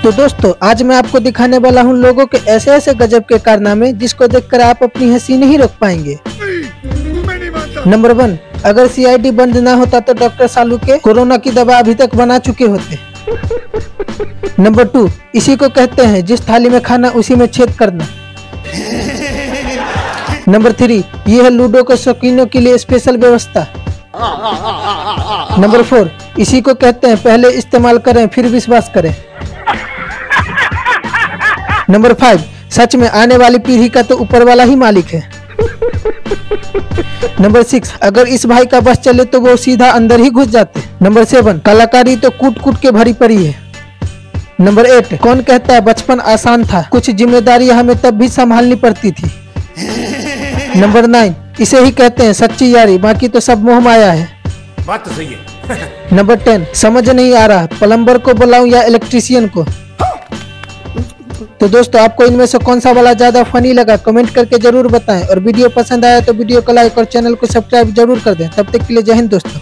तो दोस्तों आज मैं आपको दिखाने वाला हूँ लोगों के ऐसे ऐसे गजब के कारनामे जिसको देखकर आप अपनी हंसी नहीं रोक पाएंगे। नंबर 1, अगर CID बंद ना होता तो डॉक्टर सालू के कोरोना की दवा अभी तक बना चुके होते। नंबर 2, इसी को कहते हैं जिस थाली में खाना उसी में छेद करना। नंबर 3, ये है लूडो के शौकीनों के लिए स्पेशल व्यवस्था। नंबर 4, इसी को कहते हैं पहले इस्तेमाल करें फिर विश्वास करें। नंबर 5, सच में आने वाली पीढ़ी का तो ऊपर वाला ही मालिक है। नंबर 6, अगर इस भाई का बस चले तो वो सीधा अंदर ही घुस जाते। नंबर 7, कलाकारी तो कूट कूट के भरी पड़ी है। नंबर 8, कौन कहता है बचपन आसान था, कुछ जिम्मेदारियां हमें तब भी संभालनी पड़ती थी। नंबर 9, इसे ही कहते हैं सच्ची यारी, बाकी तो सब मोह माया है। बात तो सही है। नंबर 10, समझ नहीं आ रहा प्लम्बर को बुलाऊं या इलेक्ट्रीशियन को। तो दोस्तों आपको इनमें से कौन सा वाला ज्यादा फनी लगा कमेंट करके जरूर बताएं, और वीडियो पसंद आया तो वीडियो को लाइक और चैनल को सब्सक्राइब जरूर कर दें। तब तक के लिए जय हिंद दोस्तों।